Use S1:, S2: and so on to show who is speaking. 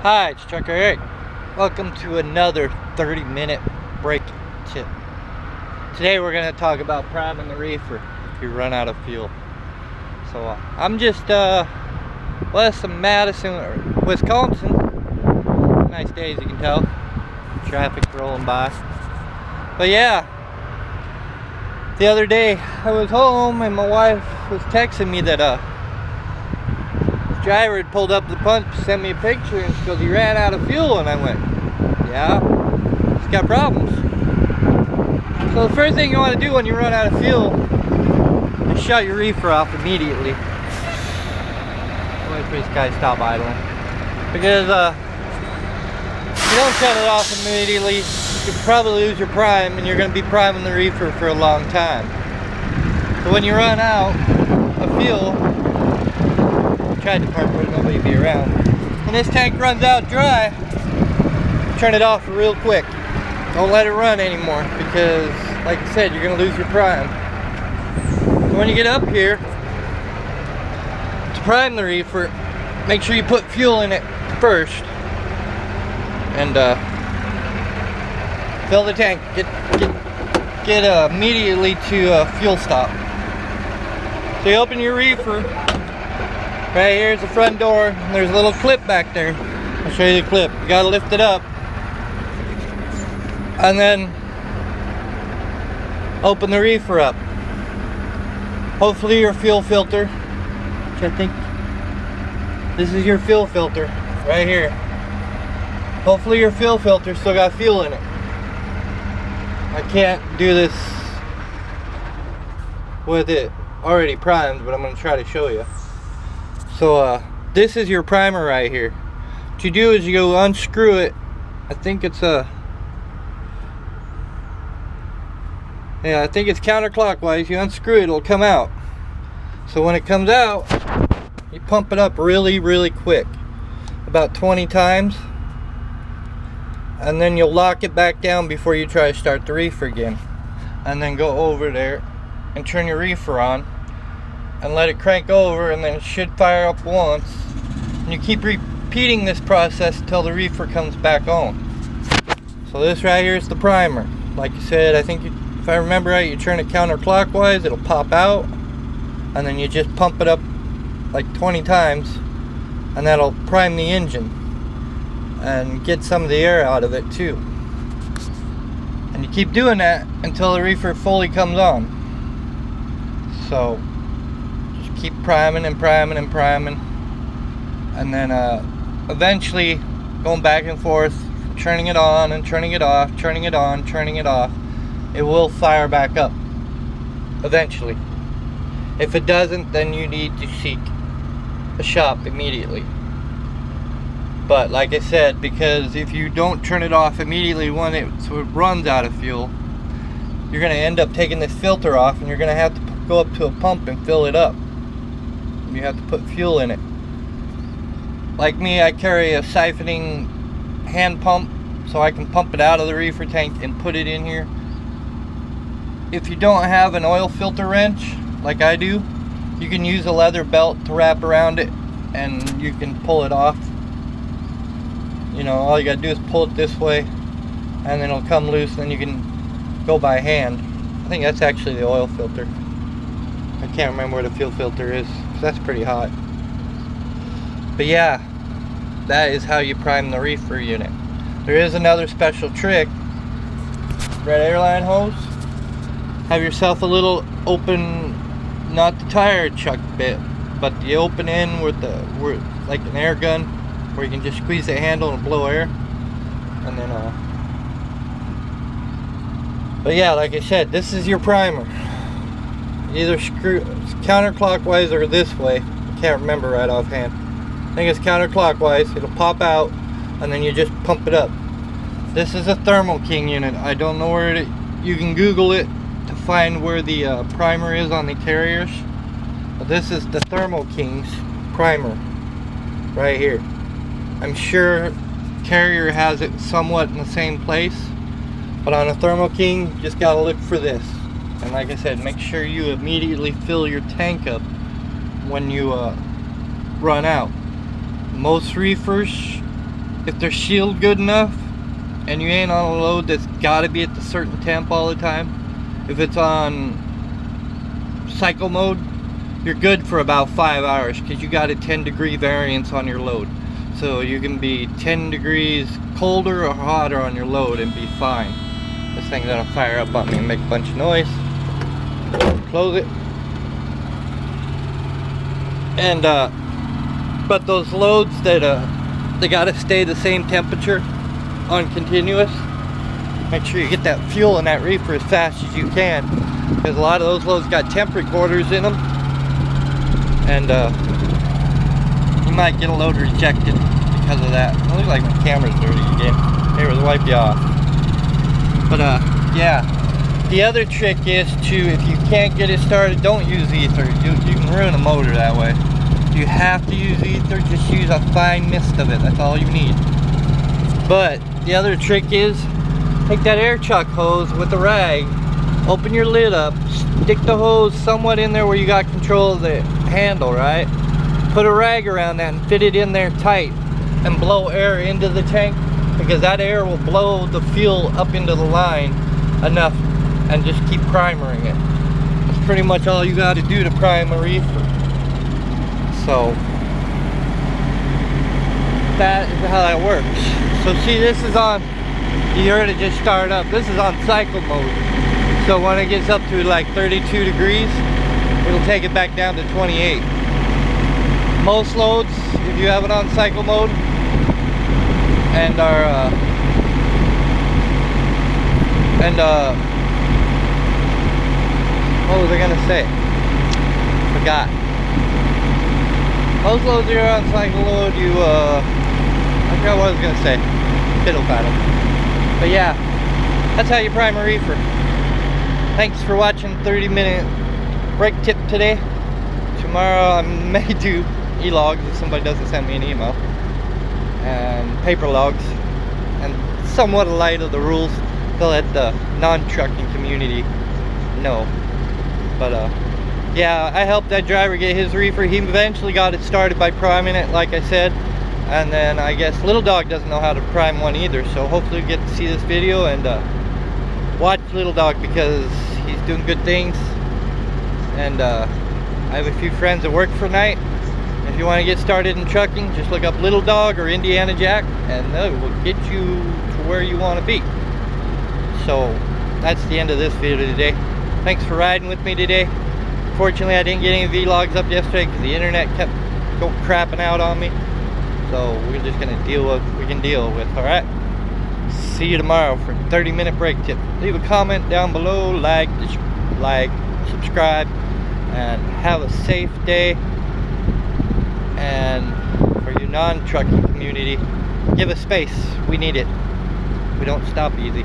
S1: Hi, it's Trucker Eric. Welcome to another 30-minute break tip. Today we're going to talk about priming the reefer if you run out of fuel. So I'm just west of Madison, Wisconsin. Nice day, as you can tell. Traffic rolling by. But yeah, the other day I was home and my wife was texting me that driver had pulled up the pump, sent me a picture, and she goes, "He ran out of fuel." And I went, "Yeah, he's got problems." So the first thing you want to do when you run out of fuel is shut your reefer off immediately. Wait for this guy to stop idling. Because if you don't shut it off immediately, you could probably lose your prime, and you're going to be priming the reefer for a long time. So when you run out of fuel, tried to park where nobody be around. When this tank runs out dry, turn it off real quick. Don't let it run anymore because, like I said, you're going to lose your prime. So when you get up here to prime the reefer, make sure you put fuel in it first and fill the tank. Get immediately to fuel stop. So you open your reefer. Right here's the front door, and there's a little clip back there. I'll show you the clip. You gotta lift it up and then open the reefer up. Hopefully your fuel filter, which I think this is your fuel filter right here. Hopefully your fuel filter still got fuel in it. I can't do this with it already primed, but I'm gonna try to show you. So this is your primer right here. What you do is you go unscrew it. I think it's I think it's counterclockwise. You unscrew it, it'll come out. So when it comes out, you pump it up really quick, about 20 times, and then you'll lock it back down before you try to start the reefer again. And then go over there and turn your reefer on and let it crank over, and then it should fire up once, and you keep repeating this process until the reefer comes back on. So this right here is the primer. Like I said, I think if I remember right, you turn it counterclockwise, it'll pop out, and then you just pump it up like 20 times, and that'll prime the engine and get some of the air out of it too. And you keep doing that until the reefer fully comes on. So keep priming and priming and priming, and then eventually going back and forth, turning it on and turning it off, turning it on, turning it off. It will fire back up eventually. If it doesn't, then you need to seek a shop immediately. But like I said, because if you don't turn it off immediately when it runs out of fuel, you're going to end up taking this filter off, and you're going to have to go up to a pump and fill it up. You have to put fuel in it. Like me, I carry a siphoning hand pump, so I can pump it out of the reefer tank and put it in here. If you don't have an oil filter wrench like I do, you can use a leather belt to wrap around it, and you can pull it off. You know, all you gotta do is pull it this way, and then it'll come loose, and then you can go by hand. I think that's actually the oil filter. I can't remember where the fuel filter is. That's pretty hot. But yeah, that is how you prime the reefer unit. There is another special trick. Red airline hose. Have yourself a little open, not the tire chuck bit, but the open end with like an air gun, where you can just squeeze the handle and blow air. And then but yeah, like I said, this is your primer. Either screw counterclockwise or this way. I can't remember right offhand. I think it's counterclockwise. It'll pop out, and then you just pump it up. This is a Thermo King unit. I don't know where you can Google it to find where the primer is on the carriers. But this is the Thermo King's primer right here. I'm sure carrier has it somewhat in the same place, but on a Thermo King, you just gotta look for this. And like I said, make sure you immediately fill your tank up when you run out. Most reefers if they're shielded good enough and you ain't on a load that's got to be at the certain temp all the time, if it's on cycle mode, you're good for about 5 hours because you got a 10-degree variance on your load. So you can be 10 degrees colder or hotter on your load and be fine. This thing's gonna fire up on me and make a bunch of noise. Close it. And but those loads that they gotta stay the same temperature on continuous, make sure you get that fuel in that reefer as fast as you can, because a lot of those loads got temp recorders in them, and you might get a load rejected because of that. It looks like my camera's dirty again. Here, we'll wipe you off. But yeah, the other trick is to, if you can't get it started, don't use ether. You can ruin a motor that way. If you have to use ether, just use a fine mist of it. That's all you need. But the other trick is, take that air chuck hose with a rag, open your lid up, stick the hose somewhat in there where you got control of the handle, right? Put a rag around that and fit it in there tight and blow air into the tank, because that air will blow the fuel up into the line enough, and just keep primering it. That's pretty much all you got to do to prime a reefer. So that is how that works. So see, this is on, you heard it just start up, this is on cycle mode. So when it gets up to like 32 degrees, it'll take it back down to 28. Most loads, if you have it on cycle mode and are what was I gonna say? Forgot. Most loads you're on cycle load, you I forgot what I was gonna say. Fiddle faddle. But yeah, that's how you prime a reefer. Thanks for watching 30-minute brake tip today. Tomorrow I may do e-logs if somebody doesn't send me an email, and paper logs, and somewhat light of the rules. They'll let the non-trucking community know. But yeah, I helped that driver get his reefer. He eventually got it started by priming it, like I said, and then I guess Little Dog doesn't know how to prime one either, so hopefully you get to see this video and watch Little Dog, because he's doing good things. And I have a few friends that work for night. If you want to get started in trucking, just look up Little Dog or Indiana Jack, and they will get you to where you want to be. So that's the end of this video today. Thanks for riding with me today. Fortunately, I didn't get any vlogs up yesterday because the internet kept crapping out on me. So we're just gonna deal with what we can deal with. All right. See you tomorrow for a 30-minute brake tip. Leave a comment down below, like, subscribe, and have a safe day. And for you non-trucking community, give us space. We need it. We don't stop easy.